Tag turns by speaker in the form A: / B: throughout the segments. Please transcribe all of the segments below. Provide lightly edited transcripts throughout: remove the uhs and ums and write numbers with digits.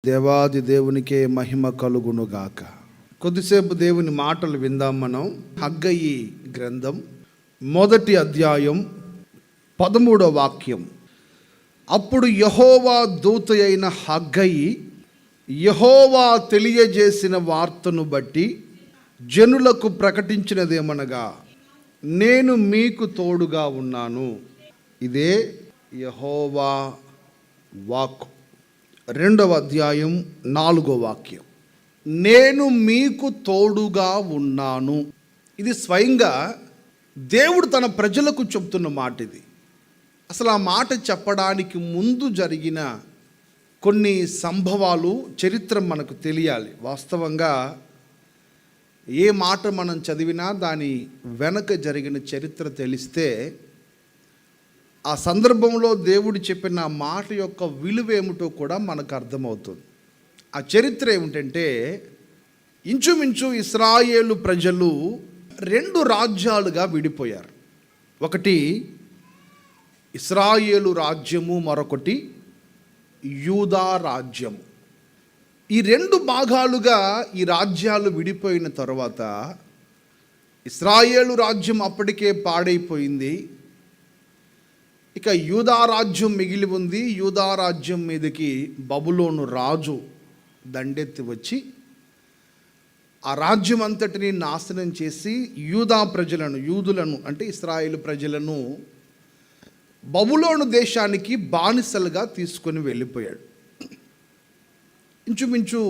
A: దేవాది దేవునికే మహిమ కలుగునుగాక. కొద్దిసేపు దేవుని మాటలు విందాం. మనం హగ్గయి గ్రంథం 1వ అధ్యాయం 13వ వాక్యం. అప్పుడు యెహోవా దూత అయిన హగ్గయి యెహోవా తెలియజేసిన వార్తను బట్టి జనులకు ప్రకటించినదేమనగా, నేను మీకు తోడుగా ఉన్నాను. ఇదే యెహోవా వాక్కు. 2వ అధ్యాయం 4వ వాక్యం. నేను మీకు తోడుగా ఉన్నాను. ఇది స్వయంగా దేవుడు తన ప్రజలకు చెప్తున్న మాట. ఇది అసలు ఆ మాట చెప్పడానికి ముందు జరిగిన కొన్ని సంభవాలు, చరిత్ర మనకు తెలియాలి. వాస్తవంగా ఏ మాట మనం చదివినా దాని వెనక జరిగిన చరిత్ర తెలిస్తే ఆ సందర్భంలో దేవుడు చెప్పిన మాట యొక్క విలువ ఏమిటో కూడా మనకు అర్థమవుతుంది. ఆ చరిత్ర ఏమిటంటే, ఇంచుమించు ఇశ్రాయేలు ప్రజలు 2 రాజ్యాలుగా విడిపోయారు. ఒకటి ఇశ్రాయేలు రాజ్యము, మరొకటి యూదా రాజ్యము. ఈ 2 భాగాలుగా ఈ రాజ్యాలు విడిపోయిన తర్వాత ఇశ్రాయేలు రాజ్యం అప్పటికే పాడైపోయింది. ఇక యూదా రాజ్యం మిగిలి ఉంది. యూదా రాజ్యం మీదకి బబులోను రాజు దండెత్తి వచ్చి ఆ రాజ్యం అంతటిని నాశనం చేసి యూదులను అంటే ఇశ్రాయేలు ప్రజలను బబులోను దేశానికి బానిసలుగా తీసుకొని వెళ్ళిపోయాడు. ఇంచుమించు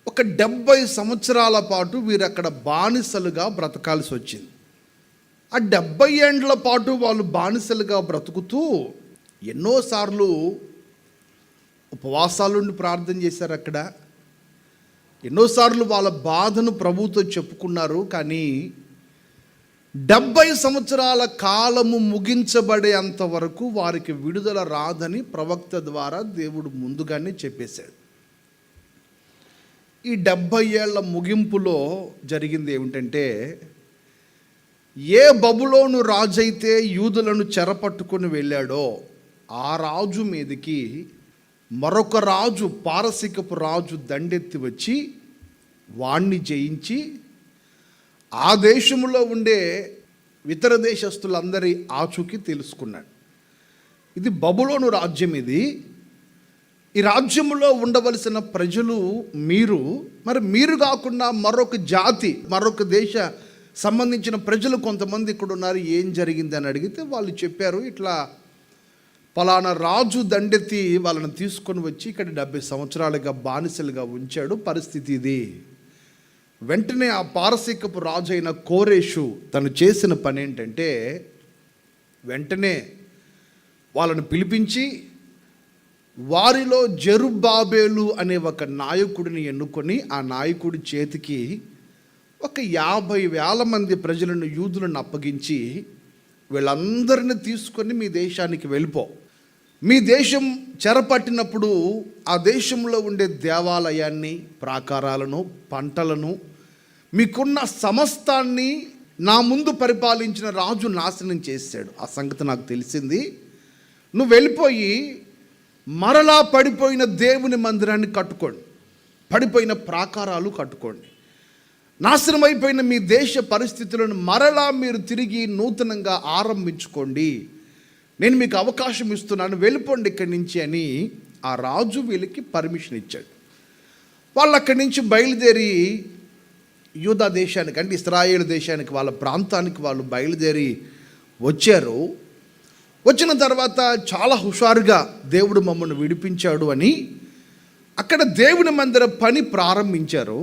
A: ఒక 70 సంవత్సరాల పాటు వీరు అక్కడ బానిసలుగా బ్రతకాల్సి వచ్చింది. ఆ 70 ఏండ్ల పాటు వాళ్ళు బానిసలుగా బ్రతుకుతూ ఎన్నోసార్లు ఉపవాసాలుండి ప్రార్థన చేశారు. అక్కడ ఎన్నోసార్లు వాళ్ళ బాధను ప్రభువుతో చెప్పుకున్నారు. కానీ 70 సంవత్సరాల కాలము ముగించబడే అంతవరకు వారికి విడుదల రాదని ప్రవక్త ద్వారా దేవుడు ముందుగానే చెప్పేశాడు. ఈ 70 ఏళ్ల ముగింపులో జరిగింది ఏమిటంటే, ఏ బబులోను రాజు అయితే యూదులను చెరపట్టుకొని వెళ్ళాడో ఆ రాజు మీదకి మరొక రాజు, పారసీకపు రాజు దండెత్తి వచ్చి వాణ్ణి జయించి ఆ దేశంలో ఉండే ఇతర దేశస్తులందరి ఆచూకీ తెలుసుకున్నాడు. ఇది బబులోను రాజ్యం. ఈ రాజ్యంలో ఉండవలసిన ప్రజలు మీరు కాకుండా మరొక జాతి, మరొక దేశ సంబంధించిన ప్రజలు కొంతమంది ఇక్కడ ఉన్నారు. ఏం జరిగిందని అడిగితే వాళ్ళు చెప్పారు, ఇట్లా పలానా రాజు దండెత్తి వాళ్ళని తీసుకొని వచ్చి ఇక్కడ 70 సంవత్సరాలుగా బానిసలుగా ఉంచాడు. పరిస్థితి ఇది. వెంటనే ఆ పారసీకపు రాజు అయిన కోరేషు తను చేసిన పని ఏంటంటే, వెంటనే వాళ్ళను పిలిపించి వారిలో జెరుబ్బాబేలు అనే ఒక నాయకుడిని ఎన్నుకొని ఆ నాయకుడి చేతికి ఒక 50,000 మంది ప్రజలను, యూదులను అప్పగించి, వీళ్ళందరినీ తీసుకొని మీ దేశానికి వెళ్ళిపో. మీ దేశం చెరపట్టినప్పుడు ఆ దేశంలో ఉండే దేవాలయాన్ని, ప్రాకారాలను, పంటలను, మీకున్న సమస్తాన్ని నా ముందు పరిపాలించిన రాజు నాశనం చేశాడు. ఆ సంగతి నాకు తెలిసింది. నువ్వు వెళ్ళిపోయి మరలా పడిపోయిన దేవుని మందిరాన్ని కట్టుకోండి, పడిపోయిన ప్రాకారాలు కట్టుకోండి. నాశనం అయిపోయిన మీ దేశ పరిస్థితులను మరలా మీరు తిరిగి నూతనంగా ఆరంభించుకోండి. నేను మీకు అవకాశం ఇస్తున్నాను, వెళ్ళిపోండి ఇక్కడి నుంచి అని ఆ రాజు వీళ్ళకి పర్మిషన్ ఇచ్చాడు. వాళ్ళు అక్కడి నుంచి బయలుదేరి యూదా దేశానికి, అంటే ఇశ్రాయేలు దేశానికి, వాళ్ళ ప్రాంతానికి వాళ్ళు బయలుదేరి వచ్చారు. వచ్చిన తర్వాత చాలా హుషారుగా దేవుడు మమ్మల్ని విడిపించాడు అని అక్కడ దేవుని మందిర పని ప్రారంభించారు.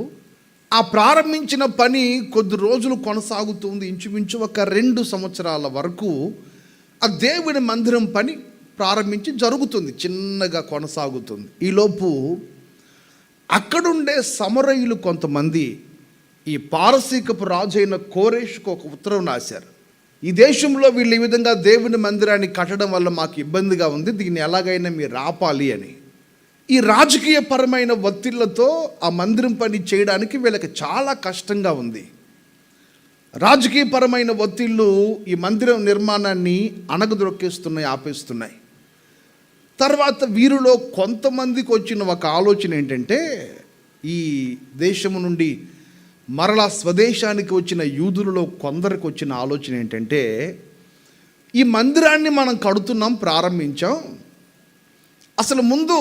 A: ఆ ప్రారంభించిన పని కొద్ది రోజులు కొనసాగుతుంది. ఇంచుమించు ఒక 2 సంవత్సరాల వరకు ఆ దేవుని మందిరం పని ప్రారంభించి జరుగుతుంది, చిన్నగా కొనసాగుతుంది. ఈలోపు అక్కడుండే సమరయులు కొంతమంది ఈ పారసీకపు రాజు అయిన కోరేషుకు ఒక ఉత్తరం రాశారు. ఈ దేశంలో వీళ్ళు ఈ విధంగా దేవుని మందిరాన్ని కట్టడం వల్ల మాకు ఇబ్బందిగా ఉంది, దీన్ని ఎలాగైనా మీరు ఆపాలి అని. ఈ రాజకీయపరమైన ఒత్తిళ్లతో ఆ మందిరం పని చేయడానికి వీళ్ళకి చాలా కష్టంగా ఉంది. రాజకీయపరమైన ఒత్తిళ్ళు ఈ మందిరం నిర్మాణాన్ని అణగదొక్కేస్తున్నాయి, ఆపేస్తున్నాయి. తర్వాత వీరిలో కొంతమందికి వచ్చిన ఒక ఆలోచన ఏంటంటే, ఈ దేశము నుండి మరలా స్వదేశానికి వచ్చిన యూదులలో కొందరికి వచ్చిన ఆలోచన ఏంటంటే, ఈ మందిరాన్ని మనం కడుతున్నాం, ప్రారంభించాం, అసలు ముందు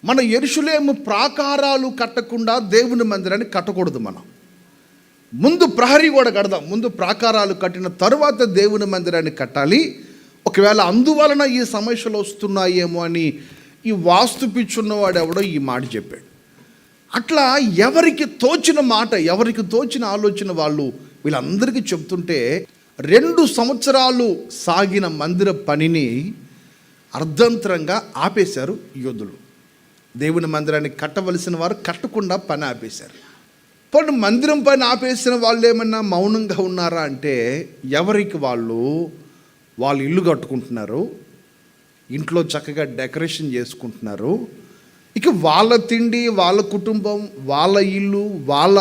A: మన యెరూషలేము ప్రాకారాలు కట్టకుండా దేవుని మందిరాన్ని కట్టకూడదు. మనం ముందు ప్రహరీ గోడ కడదాం, ముందు ప్రాకారాలు కట్టిన తరువాత దేవుని మందిరాన్ని కట్టాలి. ఒకవేళ అందువలన ఈ సమస్యలు వస్తున్నాయేమో అని ఈ వాస్తు పిచ్చున్నవాడు ఎవడో ఈ మాట చెప్పాడు. అట్లా ఎవరికి తోచిన మాట, ఎవరికి తోచిన ఆలోచన వాళ్ళు వీళ్ళందరికీ చెప్తుంటే 2 సంవత్సరాలు సాగిన మందిర పనిని అర్ధంతరంగా ఆపేశారు యోధులు. దేవుని మందిరాన్ని కట్టవలసిన వారు కట్టకుండా పని ఆపేశారు. పోనీ మందిరం పని ఆపేసిన వాళ్ళు ఏమన్నా మౌనంగా ఉన్నారా అంటే, ఎవరికి వాళ్ళు ఇల్లు కట్టుకుంటున్నారు, ఇంట్లో చక్కగా డెకరేషన్ చేసుకుంటున్నారు. ఇక వాళ్ళ తిండి, వాళ్ళ కుటుంబం, వాళ్ళ ఇల్లు, వాళ్ళ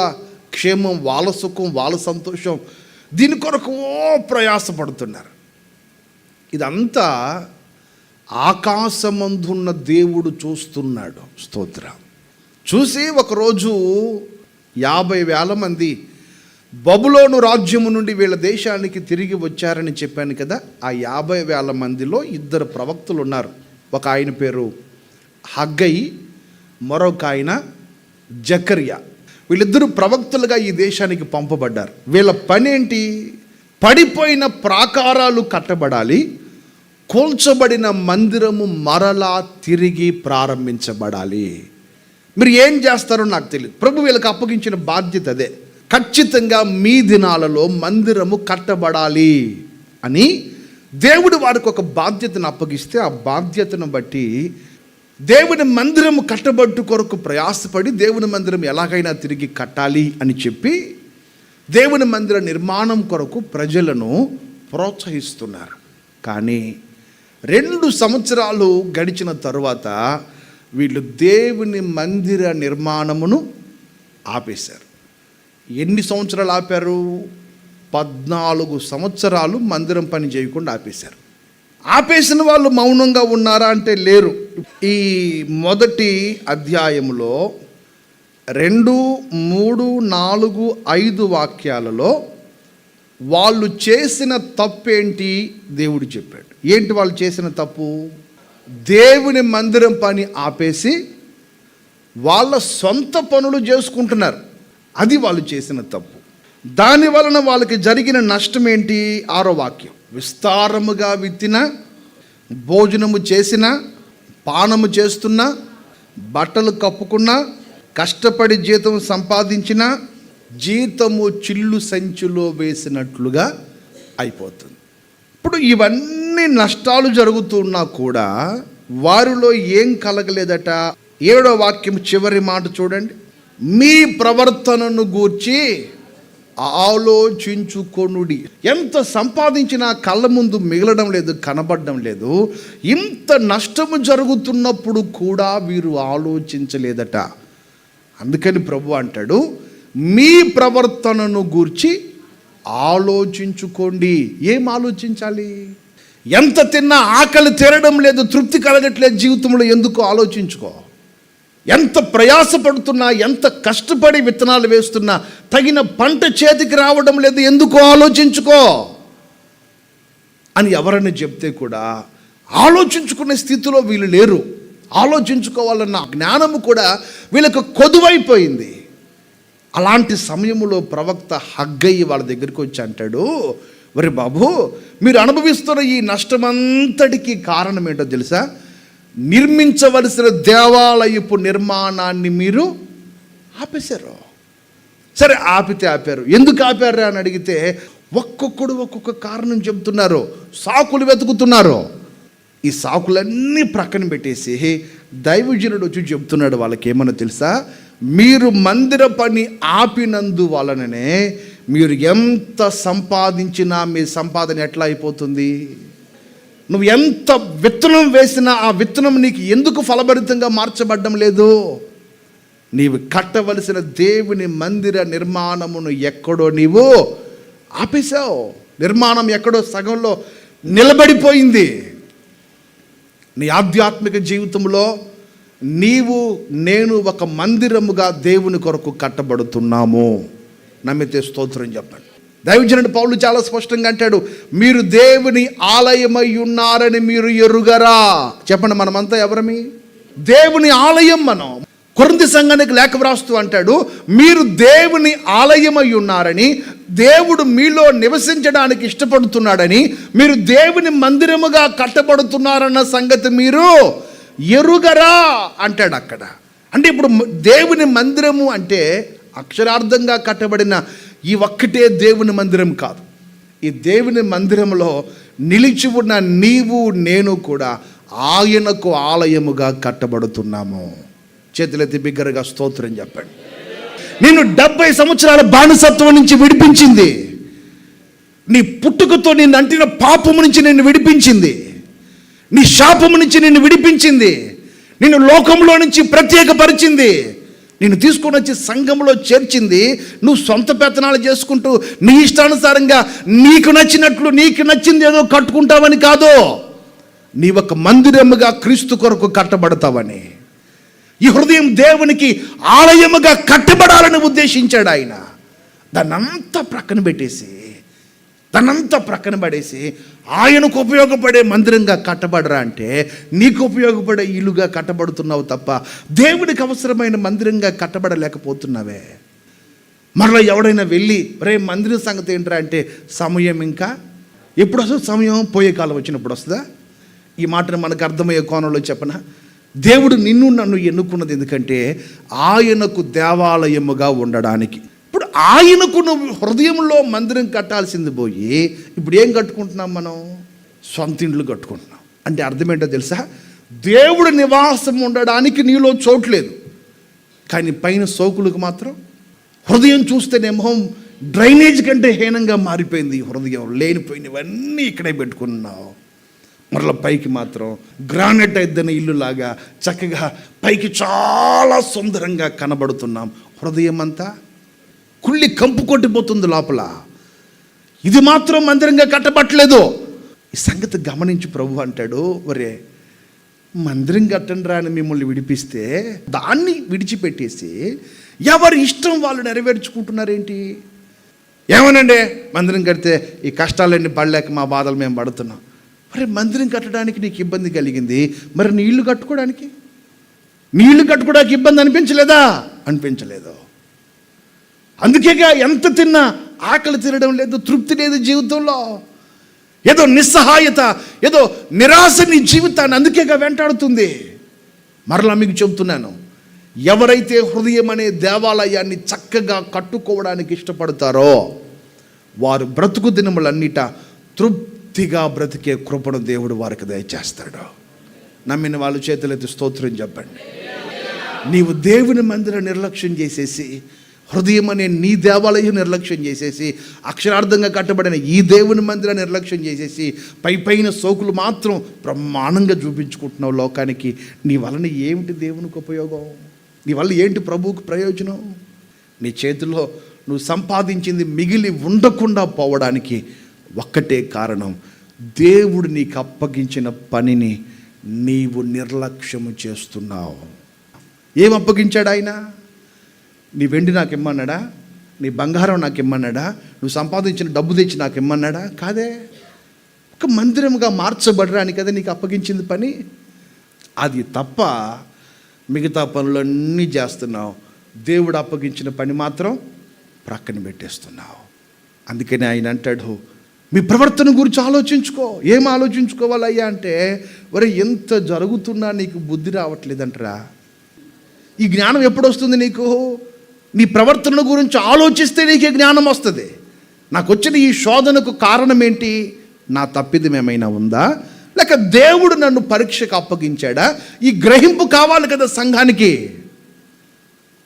A: క్షేమం, వాళ్ళ సుఖం, వాళ్ళ సంతోషం, దీని కొరకు ప్రయాసపడుతున్నారు. ఇదంతా ఆకాశమందున్న దేవుడు చూస్తున్నాడు. స్తోత్రం. చూసి ఒకరోజు 50,000 మంది బబులోను రాజ్యము నుండి వీళ్ళ దేశానికి తిరిగి వచ్చారని చెప్పాను కదా. ఆ 50,000 మందిలో 2 ప్రవక్తలు ఉన్నారు. ఒక ఆయన పేరు హగ్గయి, మరొక ఆయన జకర్యా. వీళ్ళిద్దరూ ప్రవక్తలుగా ఈ దేశానికి పంపబడ్డారు. వీళ్ళ పని ఏంటి? పడిపోయిన ప్రాకారాలు కట్టబడాలి, కూల్చబడిన మందిరము మరలా తిరిగి ప్రారంభించబడాలి. మీరు ఏం చేస్తారో నాకు తెలియదు. ప్రభు వీళ్ళకి అప్పగించిన బాధ్యత అదే. ఖచ్చితంగా మీ దినాలలో మందిరము కట్టబడాలి అని దేవుడు వారికి ఒక బాధ్యతను అప్పగిస్తే, ఆ బాధ్యతను బట్టి దేవుని మందిరము కట్టబట్టు కొరకు ప్రయాసపడి దేవుని మందిరం ఎలాగైనా తిరిగి కట్టాలి అని చెప్పి దేవుని మందిర నిర్మాణం కొరకు ప్రజలను ప్రోత్సహిస్తున్నారు. కానీ 2 సంవత్సరాలు గడిచిన తరువాత వీళ్ళు దేవుని మందిర నిర్మాణమును ఆపేశారు. ఎన్ని సంవత్సరాలు ఆపారు? 14 సంవత్సరాలు మందిరం పని చేయకుండా ఆపేశారు. ఆపేసిన వాళ్ళు మౌనంగా ఉన్నారా అంటే లేరు. ఈ మొదటి అధ్యాయములో 2, 3, 4, 5 వాక్యాలలో వాళ్ళు చేసిన తప్పేంటి దేవుడు చెప్పాడు. ఏంటి వాళ్ళు చేసిన తప్పు? దేవుని మందిరం పని ఆపేసి వాళ్ళ సొంత పనులు చేసుకుంటున్నారు. అది వాళ్ళు చేసిన తప్పు. దాని వలన వాళ్ళకి జరిగిన నష్టం ఏంటి? 6వ వాక్యం. విస్తారముగా విత్తిన, భోజనము చేసిన, పానము చేస్తున్న, బట్టలు కప్పుకున్న, కష్టపడి జీతం సంపాదించిన, జీతము చిల్లు సంచిలో వేసినట్లుగా అయిపోతుంది. ఇప్పుడు ఇవన్నీ నష్టాలు జరుగుతున్నా కూడా వారిలో ఏం కలగలేదట. 7వ వాక్యం చివరి మాట చూడండి. మీ ప్రవర్తనను గూర్చి ఆలోచించుకొనుడి. ఎంత సంపాదించినా కళ్ళ ముందు మిగలడం లేదు, కనబడడం లేదు. ఇంత నష్టము జరుగుతున్నప్పుడు కూడా వీరు ఆలోచించలేదట. అందుకని ప్రభు అంటాడు, మీ ప్రవర్తనను గూర్చి ఆలోచించుకోండి. ఏం ఆలోచించాలి? ఎంత తిన్నా ఆకలి తీరడం లేదు, తృప్తి కలగట్లేదు జీవితంలో, ఎందుకు ఆలోచించుకో. ఎంత ప్రయాసపడుతున్నా, ఎంత కష్టపడి విత్తనాలు వేస్తున్నా తగిన పంట చేతికి రావడం లేదు, ఎందుకు ఆలోచించుకో అని ఎవరైనా చెప్తే కూడా ఆలోచించుకునే స్థితిలో వీళ్ళు లేరు. ఆలోచించుకోవాలన్న జ్ఞానము కూడా వీళ్ళకు కొదువైపోయింది. అలాంటి సమయంలో ప్రవక్త హగ్గయి వాళ్ళ దగ్గరికి వచ్చి అంటాడు, మరి బాబు, మీరు అనుభవిస్తున్న ఈ నష్టమంతటికి కారణం ఏంటో తెలుసా? నిర్మించవలసిన దేవాలయపు నిర్మాణాన్ని మీరు ఆపేశారు. సరే, ఆపితే ఆపారు. ఎందుకు ఆపారు అని అడిగితే ఒక్కొక్కడు ఒక్కొక్క కారణం చెబుతున్నారు, సాకులు వెతుకుతున్నారు. ఈ సాకులన్నీ ప్రక్కన పెట్టేసి దైవజనుడు వచ్చి చెబుతున్నాడు వాళ్ళకి ఏమన్నా తెలుసా? మీరు మందిర పని ఆపినందు వలననే మీరు ఎంత సంపాదించినా మీ సంపాదన ఎట్లా అయిపోతుంది? నువ్వు ఎంత విత్తనం వేసినా ఆ విత్తనం నీకు ఎందుకు ఫలభరితంగా మార్చబడ్డం లేదు? నీవు కట్టవలసిన దేవుని మందిర నిర్మాణమును ఎక్కడో నీవు ఆపేశావు. నిర్మాణం ఎక్కడో సగంలో నిలబడిపోయింది. నీ ఆధ్యాత్మిక జీవితంలో నీవు నేను ఒక మందిరముగా దేవుని కొరకు కట్టబడుతున్నాము. నమ్మితే స్తోత్రం చెప్పండి. దైవజనుడు పౌలు చాలా స్పష్టంగా అంటాడు, మీరు దేవుని ఆలయమై ఉన్నారని మీరు ఎరుగరా. చెప్పండి, మనమంతా ఎవరమి? దేవుని ఆలయం మనం. కొరింథీ సంఘానికి లేఖ వ్రాస్తూ అంటాడు, మీరు దేవుని ఆలయమై ఉన్నారని, దేవుడు మీలో నివసించడానికి ఇష్టపడుతున్నాడని, మీరు దేవుని మందిరముగా కట్టబడుతున్నారన్న సంగతి మీరు ఎరుగరా అంటాడు అక్కడ. అంటే ఇప్పుడు దేవుని మందిరము అంటే అక్షరార్థంగా కట్టబడిన ఈ ఒక్కటే దేవుని మందిరం కాదు. ఈ దేవుని మందిరంలో నిలిచి ఉన్న నీవు నేను కూడా ఆయనకు ఆలయముగా కట్టబడుతున్నాము. చేతులెత్తి బిగ్గరగా స్తోత్రం చెప్పండి. నేను 70 సంవత్సరాల బానిసత్వం నుంచి విడిపించింది, నీ పుట్టుకతో నిన్ను అంటిన పాపము నుంచి నిన్ను విడిపించింది, నీ శాపము నుంచి నిన్ను విడిపించింది, నిన్ను లోకంలో నుంచి ప్రత్యేకపరిచింది, నిన్ను తీసుకొని వచ్చి సంఘంలో చేర్చింది. నువ్వు సొంత పెత్తనాలు చేసుకుంటూ నీ ఇష్టానుసారంగా నీకు నచ్చినట్లు నీకు నచ్చింది ఏదో కట్టుకుంటావని కాదు, నీ ఒక మందిరముగా క్రీస్తు కొరకు కట్టబడతావని. ఈ హృదయం దేవునికి ఆలయముగా కట్టబడాలని ఉద్దేశించాడు ఆయన. దాన్నంతా ప్రక్కన పడేసి ఆయనకు ఉపయోగపడే మందిరంగా కట్టబడరా అంటే నీకు ఉపయోగపడే ఇల్లుగా కట్టబడుతున్నావు తప్ప దేవుడికి అవసరమైన మందిరంగా కట్టబడలేకపోతున్నావే. మరలా ఎవడైనా వెళ్ళి రే మందిరం సంగతి ఏంట్రా అంటే సమయం ఇంకా ఎప్పుడు వస్తుంది? సమయం పోయే కాలం వచ్చినప్పుడు వస్తుందా? ఈ మాటను మనకు అర్థమయ్యే కోణంలో చెప్పనా, దేవుడు నిన్ను నన్ను ఎన్నుకున్నది ఎందుకంటే ఆయనకు దేవాలయముగా ఉండడానికి. ఇప్పుడు ఆయనకు నువ్వు హృదయంలో మందిరం కట్టాల్సింది పోయి ఇప్పుడు ఏం కట్టుకుంటున్నాం? మనం సొంత ఇండ్లు కట్టుకుంటున్నాం. అంటే అర్థం ఏంటో తెలుసా? దేవుడు నివాసం ఉండడానికి నీలో చోట్లేదు, కానీ పైన సోకులకు మాత్రం. హృదయం చూస్తేనేమో డ్రైనేజ్ కంటే హీనంగా మారిపోయింది. హృదయం లేనిపోయినవన్నీ ఇక్కడే పెట్టుకున్నావు. మరలా పైకి మాత్రం గ్రానైట్ అయిద్దన ఇల్లులాగా చక్కగా పైకి చాలా సుందరంగా కనబడుతున్నాం. హృదయం అంతా కుళ్ళి కంపు కొట్టిపోతుంది లోపల. ఇది మాత్రం మందిరంగా కట్టబట్టలేదు. ఈ సంగతి గమనించి ప్రభు అంటాడు, ఒరే మందిరం కట్టండిరా అని మిమ్మల్ని విడిపిస్తే దాన్ని విడిచిపెట్టేసి ఎవరి ఇష్టం వాళ్ళు నెరవేర్చుకుంటున్నారేంటి? ఏమనండి మందిరం కడితే ఈ కష్టాలన్నీ పడలేక మా బాధలు మేము పడుతున్నాం. మరి మందిరం కట్టడానికి నీకు ఇబ్బంది కలిగింది, మరి నీ ఇల్లు కట్టుకోవడానికి ఇబ్బంది అనిపించలేదా? అనిపించలేదు. అందుకేగా ఎంత తిన్నా ఆకలి తీరడం లేదు, తృప్తి లేదు జీవితంలో. ఏదో నిస్సహాయత, ఏదో నిరాశ నీ జీవితాన్ని అందుకేగా వెంటాడుతుంది. మరలా మీకు చెబుతున్నాను, ఎవరైతే హృదయం అనే దేవాలయాన్ని చక్కగా కట్టుకోవడానికి ఇష్టపడతారో వారు బ్రతుకు దినములన్నిట తృప్తిగా బ్రతికే కృపను దేవుడు వారికి దయచేస్తాడు. నమ్మిన వాళ్ళు చేతులెత్తి స్తోత్రం చెప్పండి. నీవు దేవుని మందిరం నిర్లక్ష్యం చేసేసి, హృదయం అనే నీ దేవాలయం నిర్లక్ష్యం చేసేసి, అక్షరార్థంగా కట్టబడిన ఈ దేవుని మందిరం నిర్లక్ష్యం చేసేసి పైన సోకులు మాత్రం బ్రహ్మాండంగా చూపించుకుంటున్నావు లోకానికి. నీ వలన ఏమిటి దేవునికి ఉపయోగం? నీ వల్ల ఏంటి ప్రభువుకు ప్రయోజనం? నీ చేతిలో నువ్వు సంపాదించింది మిగిలి ఉండకుండా పోవడానికి ఒక్కటే కారణం, దేవుడు నీకు అప్పగించిన పనిని నీవు నిర్లక్ష్యము చేస్తున్నావు. ఏం అప్పగించాడు ఆయన? నీ వెండి నాకు ఇమ్మన్నాడా? నీ బంగారం నాకు ఇమ్మన్నాడా? నువ్వు సంపాదించిన డబ్బు తెచ్చి నాకు ఇమ్మన్నాడా? కాదే. ఒక మందిరముగా మార్చబడరాని కదా నీకు అప్పగించింది పని. అది తప్ప మిగతా పనులన్నీ చేస్తున్నావు, దేవుడు అప్పగించిన పని మాత్రం ప్రక్కన పెట్టేస్తున్నావు. అందుకని ఆయన అంటాడు, మీ ప్రవర్తన గురించి ఆలోచించుకో. ఏం ఆలోచించుకోవాలయ్యా అంటే, ఒరే ఎంత జరుగుతున్నా నీకు బుద్ధి రావట్లేదంటరా. ఈ జ్ఞానం ఎప్పుడు వస్తుంది నీకు? నీ ప్రవర్తన గురించి ఆలోచిస్తే నీకే జ్ఞానం వస్తుంది. నాకు వచ్చిన ఈ శోధనకు కారణం ఏంటి? నా తప్పిదం ఏమైనా ఉందా, లేక దేవుడు నన్ను పరీక్షకు అప్పగించాడా? ఈ గ్రహింపు కావాలి కదా సంఘానికి.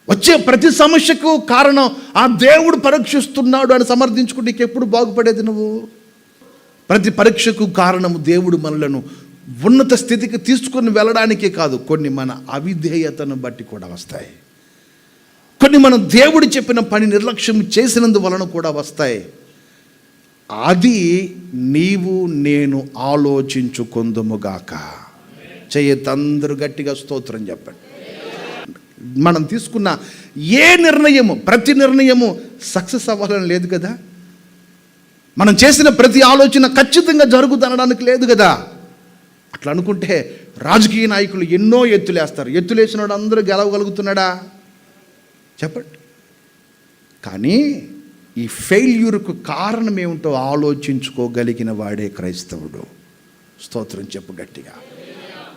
A: వచ్చే ప్రతి సమస్యకు కారణం ఆ దేవుడు పరీక్షిస్తున్నాడు అని సమర్థించుకుంటే నీకు ఎప్పుడు బాగుపడేది? నువ్వు ప్రతి పరీక్షకు కారణము దేవుడు మనలను ఉన్నత స్థితికి తీసుకొని వెళ్ళడానికే కాదు, కొన్ని మన అవిధేయతను బట్టి కూడా వస్తాయి, కొన్ని మనం దేవుడు చెప్పిన పని నిర్లక్ష్యం చేసినందువలన కూడా వస్తాయి. అది నీవు నేను ఆలోచించుకొందుముగాక. చేయొద్దు. అందరూ గట్టిగా స్తోత్రం చెప్పండి. మనం తీసుకున్న ఏ నిర్ణయము, ప్రతి నిర్ణయము సక్సెస్ అవ్వాలని లేదు కదా. మనం చేసిన ప్రతి ఆలోచన ఖచ్చితంగా జరుగుతుందనడానికి లేదు కదా. అట్లా అనుకుంటే రాజకీయ నాయకులు ఎన్నో ఎత్తులేస్తారు. ఎత్తులేసినాడు అందరూ గెలవగలుగుతున్నాడా చెప్పండి. కానీ ఈ ఫెయిల్యూర్కు కారణం ఏమిటో ఆలోచించుకోగలిగిన వాడే క్రైస్తవుడు. స్తోత్రం చెప్పు గట్టిగా.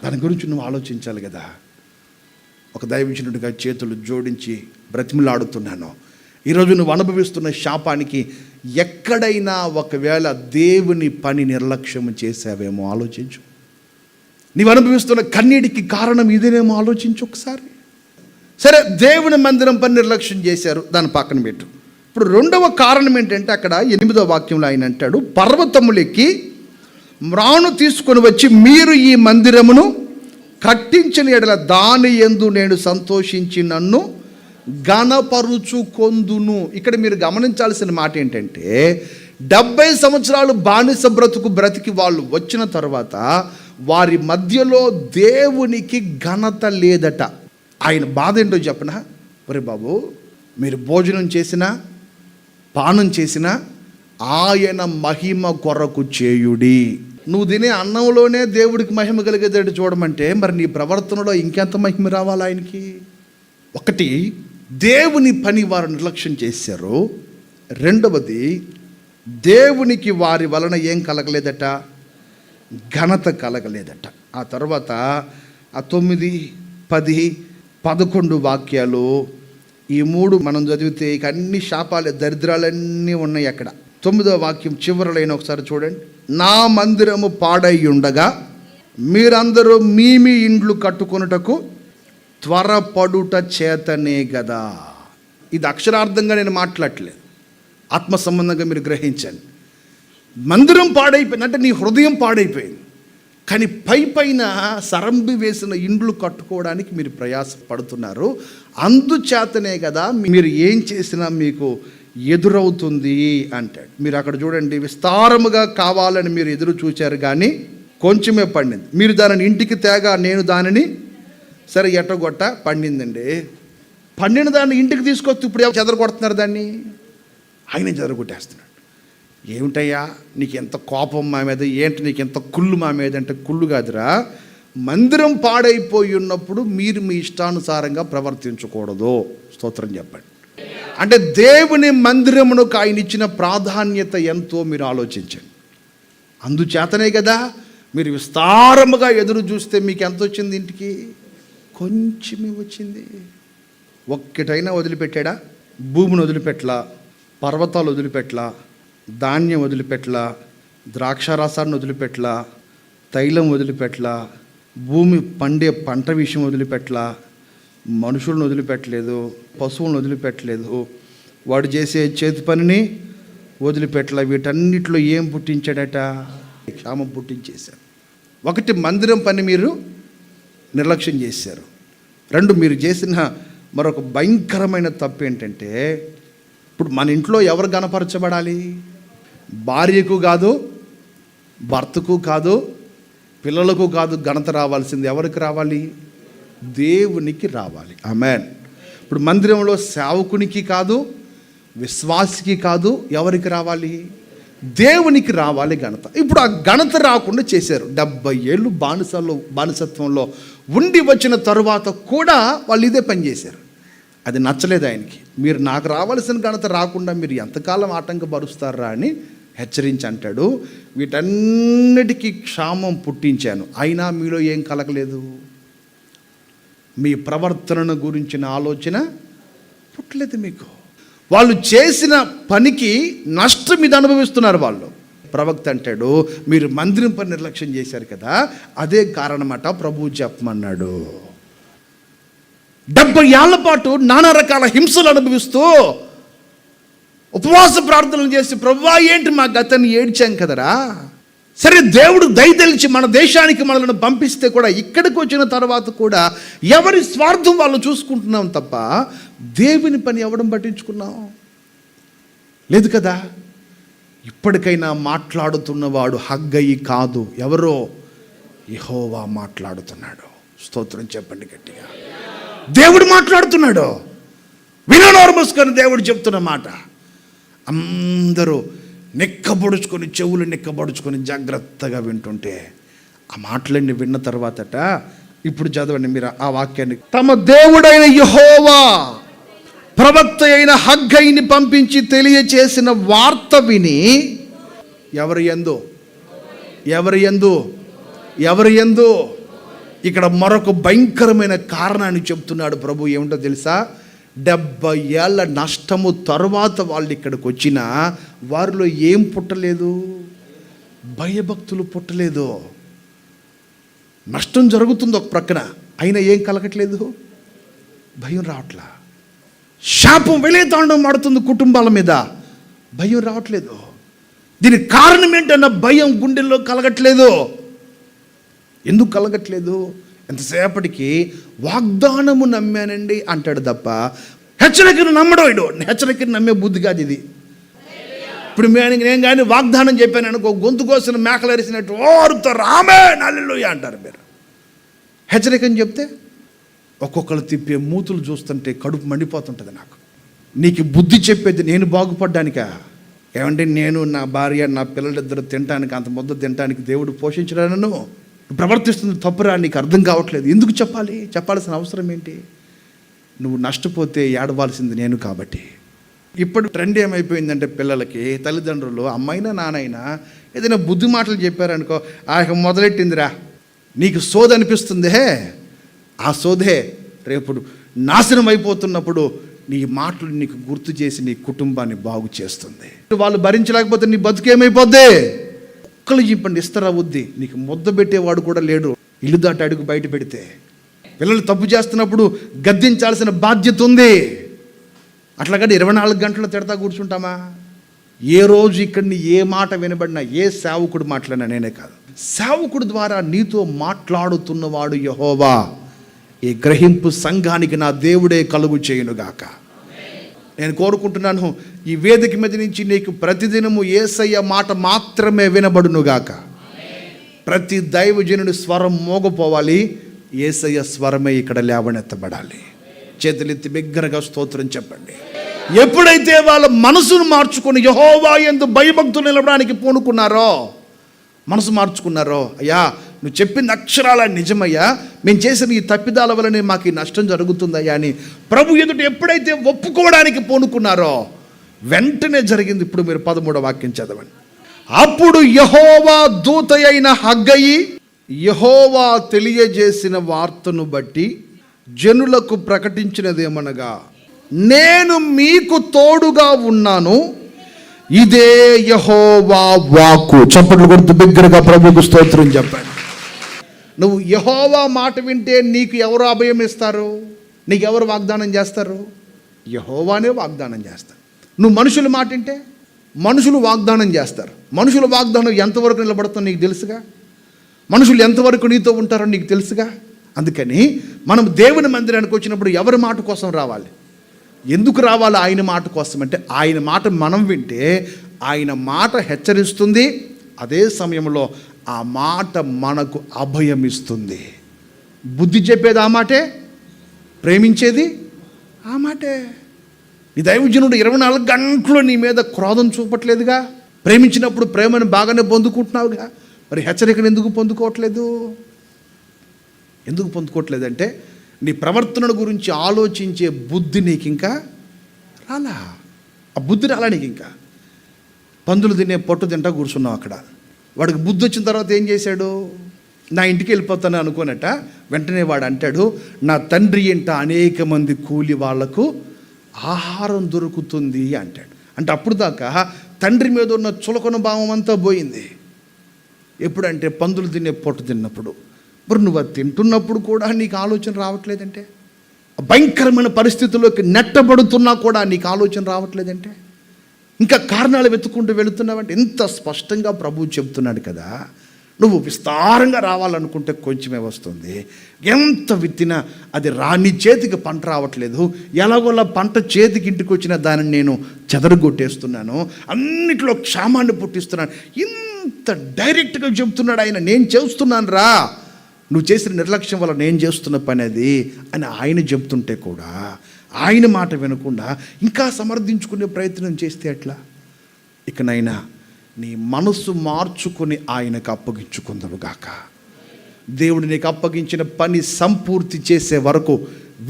A: దాని గురించి నువ్వు ఆలోచించాలి కదా. ఒక దైవజనుడిగా చేతులు జోడించి బ్రతిమలాడుతున్నాను. ఈరోజు నువ్వు అనుభవిస్తున్న శాపానికి ఎక్కడైనా ఒకవేళ దేవుని పని నిర్లక్ష్యం చేసావేమో ఆలోచించు. నీవు అనుభవిస్తున్న కన్నీటికి కారణం ఇదేనేమో ఆలోచించు ఒకసారి. సరే, దేవుని మందిరం పని నిర్లక్ష్యం చేశారు, దాని పక్కన పెట్టు. ఇప్పుడు రెండవ కారణం ఏంటంటే అక్కడ 8వ వాక్యంలో ఆయన అంటాడు, పర్వతములెక్కి మ్రాను తీసుకొని వచ్చి మీరు ఈ మందిరమును కట్టించిన ఎడల దాని యందు నేను సంతోషించి నన్ను ఘనపరుచుకొందును. ఇక్కడ మీరు గమనించాల్సిన మాట ఏంటంటే 70 సంవత్సరాలు బానిస బ్రతికి వాళ్ళు వచ్చిన తర్వాత వారి మధ్యలో దేవునికి ఘనత లేదట. ఆయన బాధ ఏంటో చెప్పనా, ఒరే బాబు, మీరు భోజనం చేసినా పానం చేసినా ఆయన మహిమ కొరకు చేయుడి. నువ్వు తినే అన్నంలోనే దేవుడికి మహిమ కలిగేటట్టు చూడమంటే మరి నీ ప్రవర్తనలో ఇంకెంత మహిమ రావాలి ఆయనకి? ఒకటి, దేవుని పని వారు నిర్లక్ష్యం చేశారు. రెండవది, దేవునికి వారి వలన ఏం కలగలేదట? ఘనత కలగలేదట. ఆ తర్వాత ఆ 9, 10, 11 వాక్యాలు, ఈ 3 మనం చదివితే ఇక అన్ని శాపాలే, దరిద్రాలన్నీ ఉన్నాయి అక్కడ. 9వ వాక్యం చివరలైన ఒకసారి చూడండి. నా మందిరము పాడై ఉండగా మీరందరూ మీ ఇండ్లు కట్టుకొనుటకు త్వరపడుట చేతనే కదా. ఇది అక్షరార్థంగా నేను మాట్లాడట్లేదు, ఆత్మ సంబంధంగా మీరు గ్రహించండి. మందిరం పాడైపోయింది అంటే నీ హృదయం పాడైపోయింది. కానీ పైన సరంబి వేసిన ఇండ్లు కట్టుకోవడానికి మీరు ప్రయాసపడుతున్నారు. అందుచేతనే కదా మీరు ఏం చేసినా మీకు ఎదురవుతుంది అంటాడు. మీరు అక్కడ చూడండి, విస్తారముగా కావాలని మీరు ఎదురు చూచారు కానీ కొంచెమే పండింది. మీరు దానిని ఇంటికి తేగా నేను దానిని సరే ఎట్టగొట్ట పండిందండి. పండిన దాన్ని ఇంటికి తీసుకొచ్చి ఇప్పుడు చెదరగొడుతున్నారు దాన్ని. ఆయనే చెదరగొట్టేస్తున్నాడు. ఏమిటయ్యా నీకు ఎంత కోపం మా మీద, ఏంటి నీకు ఎంత కుళ్ళు మా మీద అంటే, కుళ్ళు కాదురా, మందిరం పాడైపోయి ఉన్నప్పుడు మీరు మీ ఇష్టానుసారంగా ప్రవర్తించకూడదు. స్తోత్రం చెప్పండి. అంటే దేవుని మందిరమునకు ఆయన ఇచ్చిన ప్రాధాన్యత ఎంతో మీరు ఆలోచించండి. అందుచేతనే కదా మీరు విస్తారముగా ఎదురు చూస్తే మీకు ఎంత వచ్చింది? ఇంటికి కొంచెమే వచ్చింది. ఒక్కటైనా వదిలిపెట్టాడా? భూమిని వదిలిపెట్టలా, పర్వతాలు వదిలిపెట్టలా, ధాన్యం వదిలిపెట్టలా, ద్రాక్షారసాన్ని వదిలిపెట్టలా, తైలం వదిలిపెట్టలా, భూమి పండే పంట విషయం వదిలిపెట్టలా, మనుషులను వదిలిపెట్టలేదు, పశువులను వదిలిపెట్టలేదు, వాడు చేసే చేతి పనిని వదిలిపెట్టలా. వీటన్నిటిలో ఏం పుట్టించాడట? క్షామం పుట్టించేశారు. ఒకటి, మందిరం పని మీరు నిర్లక్ష్యం చేశారు. 2, మీరు చేసిన మరొక భయంకరమైన తప్పు ఏంటంటే, ఇప్పుడు మన ఇంట్లో ఎవరు గణపరచబడాలి? భార్యకు కాదు, భర్తకు కాదు, పిల్లలకు కాదు. ఘనత రావాల్సింది ఎవరికి రావాలి? దేవునికి రావాలి. ఆమేన్. ఇప్పుడు మందిరంలో సేవకునికి కాదు, విశ్వాసికి కాదు, ఎవరికి రావాలి? దేవునికి రావాలి ఘనత. ఇప్పుడు ఆ ఘనత రాకుండా చేశారు. 70 ఏళ్ళు బానిసత్వంలో ఉండి వచ్చిన తరువాత కూడా వాళ్ళు ఇదే పని చేశారు. అది నచ్చలేదు ఆయనకి. మీరు నాకు రావాల్సిన ఘనత రాకుండా మీరు ఎంతకాలం ఆటంకపరుస్తారా అని హెచ్చరించి అంటాడు, వీటన్నిటికీ క్షామం పుట్టించాను, అయినా మీలో ఏం కలగలేదు. మీ ప్రవర్తనను గురించిన ఆలోచన పుట్టలేదు మీకు. వాళ్ళు చేసిన పనికి నష్టం ఇది అనుభవిస్తున్నారు వాళ్ళు. ప్రవక్త అంటాడు, మీరు మందిరం పని నిర్లక్ష్యం చేశారు కదా, అదే కారణమట ప్రభువు చెప్పమన్నాడు. 70 ఏళ్ల పాటు నానా రకాల హింసలు అనుభవిస్తూ ఉపవాస ప్రార్థనలు చేసి, ప్రభువా ఏంటి మా గతాన్ని ఏడ్చాం కదరా. సరే, దేవుడు దయతలిచి మన దేశానికి మనల్ని పంపిస్తే కూడా ఇక్కడికి వచ్చిన తర్వాత కూడా ఎవరి స్వార్థం వాళ్ళు చూసుకుంటున్నాం తప్ప దేవుని పని ఎవడం పట్టించుకున్నాం లేదు కదా. ఇప్పటికైనా మాట్లాడుతున్నవాడు హగ్గయి కాదు, ఎవరో యెహోవా మాట్లాడుతున్నాడు. స్తోత్రం చెప్పండి గట్టిగా. దేవుడు మాట్లాడుతున్నాడు. విననోరు మూసుకొని దేవుడు చెప్తున్న మాట అందరూ నిక్కబొడుచుకొని, చెవులు నిక్కబొడుచుకొని జాగ్రత్తగా వింటుంటే ఆ మాటలన్నీ విన్న తర్వాతట ఇప్పుడు చదవండి మీరు ఆ వాక్యాన్ని. తమ దేవుడైన యెహోవా ప్రవక్త అయిన హగ్గయిని పంపించి తెలియచేసిన వార్త విని ఎవరి యందు ఇక్కడ మరొక భయంకరమైన కారణాన్ని చెప్తున్నాడు ప్రభు. ఏమిటో తెలుసా? 70 ఏళ్ల నష్టము తరువాత వాళ్ళు ఇక్కడికి వచ్చినా వారిలో ఏం పుట్టలేదు? భయభక్తులు పుట్టలేదు. నష్టం జరుగుతుంది ఒక ప్రక్కన, అయినా ఏం కలగట్లేదు, భయం రావట్లా. శాపం వెలితాండం ఆడుతుంది కుటుంబాల మీద, భయం రావట్లేదు. దీనికి కారణం ఏంటన్న భయం గుండెల్లో కలగట్లేదు. ఎందుకు కలగట్లేదు? ఎంతసేపటికి వాగ్దానము నమ్మానండి అంటాడు తప్ప హెచ్చరికను నమ్మడు. హెచ్చరికను నమ్మే బుద్ధి కాదు ఇది. ఇప్పుడు నేను కానీ వాగ్దానం చెప్పాను అనుకో, గొంతు కోసిన మేకలు అరిసినట్టు ఓరుతారు, ఆమేన్ హల్లెలూయా అంటారు మీరు. హెచ్చరికని చెప్తే ఒక్కొక్కరు తిప్పే మూతులు చూస్తుంటే కడుపు మండిపోతుంటుంది నాకు. నీకు బుద్ధి చెప్పేది నేను బాగుపడ్డానికా? ఏమంటే నేను, నా భార్య, నా పిల్లలిద్దరు తినటానికి, అంత ముద్ద తినటానికి దేవుడు పోషించడాను ప్రవర్తిస్తుంది తప్పురా? నీకు అర్థం కావట్లేదు. ఎందుకు చెప్పాలి? చెప్పాల్సిన అవసరం ఏంటి? నువ్వు నష్టపోతే ఏడవాల్సింది నేను కాబట్టి. ఇప్పుడు ట్రెండ్ ఏమైపోయిందంటే పిల్లలకి తల్లిదండ్రులు, అమ్మైనా నానైనా ఏదైనా బుద్ధి మాటలు చెప్పారనుకో, మొదలెట్టిందిరా నీకు సోది అనిపిస్తుందే, ఆ సోదే రేపు నాశనం అయిపోతున్నప్పుడు నీ మాటలు నీకు గుర్తు చేసి నీ కుటుంబాన్ని బాగు చేస్తుంది. వాళ్ళు భరించలేకపోతే నీ బతుకేమైపోద్ది? ఒక్కలు చెప్పండి, ఇస్తారా బుద్ధి? నీకు ముద్ద పెట్టేవాడు కూడా లేడు ఇల్లు దాటి అడుగు బయట పెడితే. పిల్లలు తప్పు చేస్తున్నప్పుడు గద్దించాల్సిన బాధ్యత ఉంది. అట్లాగని 24 గంటలు తిడతా కూర్చుంటామా? ఏ రోజు ఇక్కడిని ఏ మాట వినబడినా, ఏ సేవకుడు మాట్లాడినా నేనే కాదు, సేవకుడు ద్వారా నీతో మాట్లాడుతున్నవాడు యెహోవా. ఈ గ్రహింపు సంఘానికి నా దేవుడే కలుగు చేయునుగాక. నేను కోరుకుంటున్నాను, ఈ వేదిక మీద నుంచి నీకు ప్రతిదినము యేసయ్య మాట మాత్రమే వినబడునుగాక. ప్రతి దైవజనుడి స్వరం మోగపోవాలి, యేసయ్య స్వరమే ఇక్కడ లేవనెత్తబడాలి. చేతులెత్తి బిగ్గరగా స్తోత్రం చెప్పండి. ఎప్పుడైతే వాళ్ళ మనసును మార్చుకొని యెహోవా యందు భయభక్తులు నిలవడానికి పూనుకున్నారో, మనసు మార్చుకున్నారో, అయ్యా నువ్వు చెప్పింది అక్షరాల నిజమయ్యా, మేము చేసిన ఈ తప్పిదాల వల్లనే మాకు ఈ నష్టం జరుగుతుందయ్యా అని ప్రభు ఎదుట ఎప్పుడైతే ఒప్పుకోవడానికి పూనుకున్నారో వెంటనే జరిగింది. ఇప్పుడు మీరు 13వ వాక్యం చదవండి. అప్పుడు యెహోవా దూత అయిన హగ్గయి యెహోవా తెలియజేసిన వార్తను బట్టి జనులకు ప్రకటించినదేమనగా, నేను మీకు తోడుగా ఉన్నాను, ఇదే యెహోవా వాక్కు. చప్పట్లు కొడుతూ బిగ్గరగా ప్రభువుకు స్తోత్రం చెప్పండి. నువ్వు యెహోవా మాట వింటే నీకు ఎవరు అభయం ఇస్తారు? నీకు ఎవరు వాగ్దానం చేస్తారు? యెహోవానే వాగ్దానం చేస్తారు. నువ్వు మనుషుల మాట వింటే మనుషులు వాగ్దానం చేస్తారు. మనుషుల వాగ్దానం ఎంతవరకు నిలబడుతుందో నీకు తెలుసుగా, మనుషులు ఎంతవరకు నీతో ఉంటారో నీకు తెలుసుగా. అందుకని మనం దేవుని మందిరానికి వచ్చినప్పుడు ఎవరి మాట కోసం రావాలి? ఎందుకు రావాలి? ఆయన మాట కోసం. అంటే ఆయన మాట మనం వింటే ఆయన మాట హెచ్చరిస్తుంది, అదే సమయంలో ఆ మాట మనకు అభయం ఇస్తుంది. బుద్ధి చెప్పేది ఆ మాటే, ప్రేమించేది ఆ మాటే. నీ దైవజనుడు 24 గంటలు నీ మీద క్రోధం చూపట్లేదుగా. ప్రేమించినప్పుడు ప్రేమను బాగానే పొందుకుంటున్నావుగా, మరి హెచ్చరికను ఎందుకు పొందుకోవట్లేదు? ఎందుకు పొందుకోవట్లేదంటే నీ ప్రవర్తన గురించి ఆలోచించే బుద్ధి నీకు ఇంకా రాలా. ఆ బుద్ధి రాలా నీకు. ఇంకా పందులు తినే పొట్టు తింటా కూర్చున్నావు అక్కడ. వాడికి బుద్ధి వచ్చిన తర్వాత ఏం చేశాడు? నా ఇంటికి వెళ్ళిపోతాను అనుకోనట, వెంటనే వాడు అంటాడు, నా తండ్రి ఇంట అనేక మంది కూలి వాళ్లకు ఆహారం దొరుకుతుంది అంటాడు. అంటే అప్పుడు దాకా తండ్రి మీద ఉన్న చులకన భావం అంతా పోయింది. ఎప్పుడంటే పందులు తినే పొట్టు తిన్నప్పుడు. మరి నువ్వు అది తింటున్నప్పుడు కూడా నీకు ఆలోచన రావట్లేదంటే, భయంకరమైన పరిస్థితుల్లోకి నెట్టబడుతున్నా కూడా నీకు ఆలోచన రావట్లేదంటే, ఇంకా కారణాలు వెతుక్కుంటూ వెళుతున్నావంటే, ఎంత స్పష్టంగా ప్రభువు చెబుతున్నాడు కదా. నువ్వు విస్తారంగా రావాలనుకుంటే కొంచెమే వస్తుంది. ఎంత విత్తినా అది రాని చేతికి పంట రావట్లేదు. ఎలాగోలా పంట చేతికి ఇంటికి వచ్చిన దానిని నేను చెదరగొట్టేస్తున్నాను, అన్నిట్లో క్షామాన్ని పుట్టిస్తున్నాను. ఇంత డైరెక్ట్గా చెబుతున్నాడు ఆయన. నేను చేస్తున్నాను రా, నువ్వు చేసిన నిర్లక్ష్యం వల్ల నేను చేస్తున్న పని అది అని ఆయన చెప్తుంటే కూడా ఆయన మాట వినకుండా ఇంకా సమర్థించుకునే ప్రయత్నం చేస్తే ఎట్లా? ఇకనైనా నీ మనసు మార్చుకొని ఆయనకు అప్పగించుకుందువుగాక. దేవుడు నీకు అప్పగించిన పని సంపూర్తి చేసే వరకు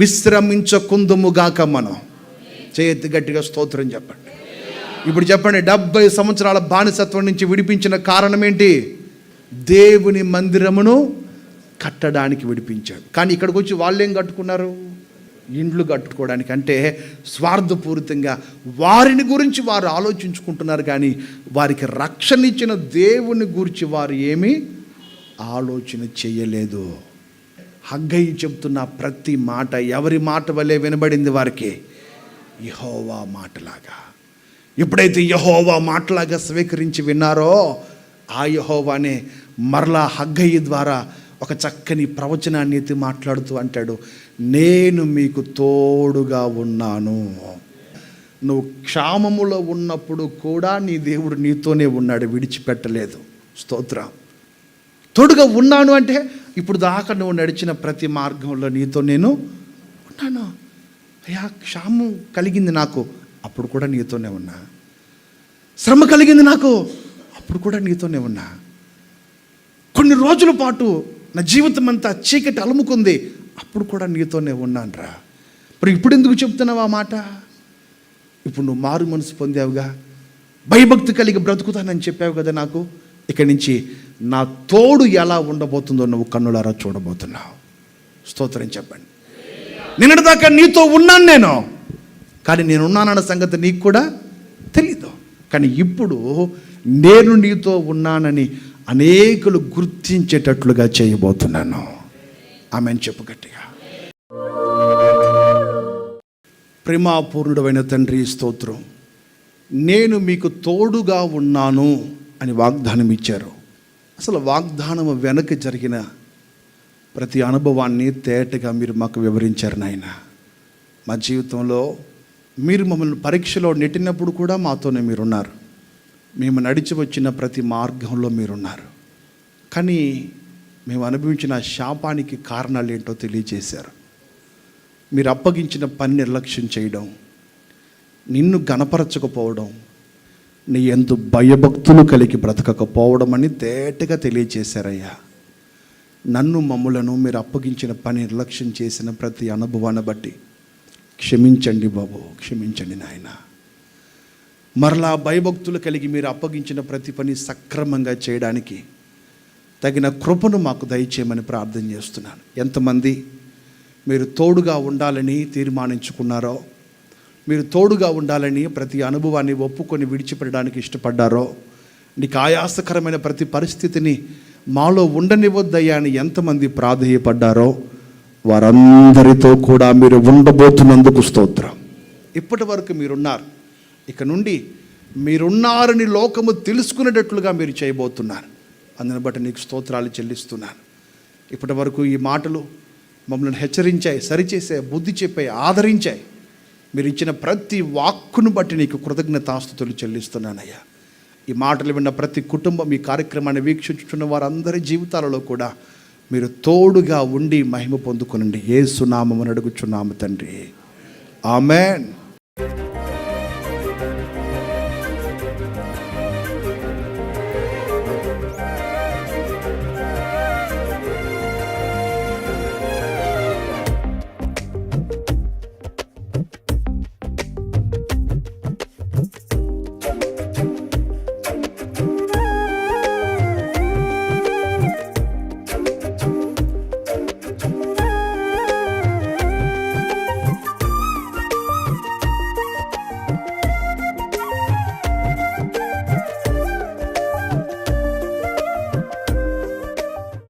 A: విశ్రమించకుందుముగాక. మనం చేయెత్తి గట్టిగా స్తోత్రం చెప్పండి. ఇప్పుడు చెప్పండి, 70 సంవత్సరాల బానిసత్వం నుంచి విడిపించిన కారణం ఏంటి? దేవుని మందిరమును కట్టడానికి విడిపించాడు. కానీ ఇక్కడికి వచ్చి వాళ్ళు ఏం కట్టుకున్నారు? ఇండ్లు కట్టుకోవడానికి. అంటే స్వార్థపూరితంగా వారిని గురించి వారు ఆలోచించుకుంటున్నారు, కానీ వారికి రక్షణ ఇచ్చిన దేవుని గురించి వారు ఏమీ ఆలోచన చేయలేదు. హగ్గయి చెప్తున్న ప్రతి మాట ఎవరి మాట వల్లే వినబడింది వారికి? యెహోవా మాటలాగా. ఎప్పుడైతే యెహోవా మాటలాగా స్వీకరించి విన్నారో, ఆ యెహోవానే మరలా హగ్గయి ద్వారా ఒక చక్కని ప్రవచనాన్ని ఎత్తి మాట్లాడుతూ అంటాడు, నేను మీకు తోడుగా ఉన్నాను. నువ్వు క్షామములో ఉన్నప్పుడు కూడా నీ దేవుడు నీతోనే ఉన్నాడు, విడిచిపెట్టలేదు. స్తోత్రం. తోడుగా ఉన్నాను అంటే ఇప్పుడు దాకా నువ్వు నడిచిన ప్రతి మార్గంలో నీతో నేను ఉన్నాను. అయ్యా, క్షామం కలిగింది నాకు, అప్పుడు కూడా నీతోనే ఉన్నా. శ్రమ కలిగింది నాకు, అప్పుడు కూడా నీతోనే ఉన్నా. కొన్ని రోజుల పాటు నా జీవితం అంతా చీకటి అలుముకుంది, అప్పుడు కూడా నీతోనే ఉన్నానురా. మరి ఇప్పుడు ఎందుకు చెప్తున్నావు ఆ మాట? ఇప్పుడు నువ్వు మారు మనసు పొందావుగా, భయభక్తి కలిగి బ్రతుకుతానని చెప్పావు కదా నాకు. ఇక్కడి నుంచి నా తోడు ఎలా ఉండబోతుందో నువ్వు కన్నులారా చూడబోతున్నావు. స్తోత్రం చెప్పండి. నిన్నటిదాకా నీతో ఉన్నాను నేను, కానీ నేనున్నానన్న సంగతి నీకు కూడా తెలీదు. కానీ ఇప్పుడు నేను నీతో ఉన్నానని అనేకులు గుర్తించేటట్లుగా చేయబోతున్నాను. ఆమెను చెప్పు గట్టిగా. ప్రేమాపూర్ణుడైన తండ్రి స్తోత్రం. నేను మీకు తోడుగా ఉన్నాను అని వాగ్దానం ఇచ్చారు. అసలు వాగ్దానం వెనక జరిగిన ప్రతి అనుభవాన్ని తేటగా మీరు మాకు వివరించారు నాయన. మా జీవితంలో మీరు మమ్మల్ని పరీక్షలో నెట్టినప్పుడు కూడా మాతోనే మీరున్నారు. మేము నడిచి వచ్చిన ప్రతి మార్గంలో మీరున్నారు. కానీ మేము అనుభవించిన శాపానికి కారణాలు ఏంటో తెలియజేశారు. మీరు అప్పగించిన పని నిర్లక్ష్యం చేయడం, నిన్ను గణపరచకపోవడం, నీ యందు భయభక్తులు కలిగి బ్రతకకపోవడం అని తేటగా తెలియజేశారయ్యా. నన్ను మమ్ములను మీరు అప్పగించిన పని నిర్లక్ష్యం చేసిన ప్రతి అనుభవాన్ని బట్టి క్షమించండి బాబు, క్షమించండి నాయన. మరలా భయభక్తులు కలిగి మీరు అప్పగించిన ప్రతి పని సక్రమంగా చేయడానికి తగిన కృపను మాకు దయచేయమని ప్రార్థన చేస్తున్నాను. ఎంతమంది మీరు తోడుగా ఉండాలని తీర్మానించుకున్నారో, మీరు తోడుగా ఉండాలని ప్రతి అనుభవాన్ని ఒప్పుకొని విడిచిపెట్టడానికి ఇష్టపడ్డారో, నీకు ఆయాసకరమైన ప్రతి పరిస్థితిని మాలో ఉండనివద్దయ్యా అని ఎంతమంది ప్రాధేయపడ్డారో, వారందరితో కూడా మీరు ఉండబోతున్నందుకు స్తోత్రం. ఇప్పటి వరకు మీరున్నారు, ఇక నుండి మీరున్నారని లోకము తెలుసుకునేటట్లుగా మీరు చేయబోతున్నారు. అందుని బట్టి నీకు స్తోత్రాలు చెల్లిస్తున్నాను. ఇప్పటి వరకు ఈ మాటలు మమ్మల్ని హెచ్చరించాయి, సరిచేసాయి, బుద్ధి చెప్పాయి, ఆదరించాయి. మీరు ఇచ్చిన ప్రతి వాక్కును బట్టి నీకు కృతజ్ఞతాస్తుతులు చెల్లిస్తున్నానయ్యా. ఈ మాటలు విన్న ప్రతి కుటుంబం, ఈ కార్యక్రమాన్ని వీక్షించుతున్న వారందరి జీవితాలలో కూడా మీరు తోడుగా ఉండి మహిమ పొందుకునండి. యేసు నామమున అడుగుచున్నాము తండ్రి, ఆమేన్.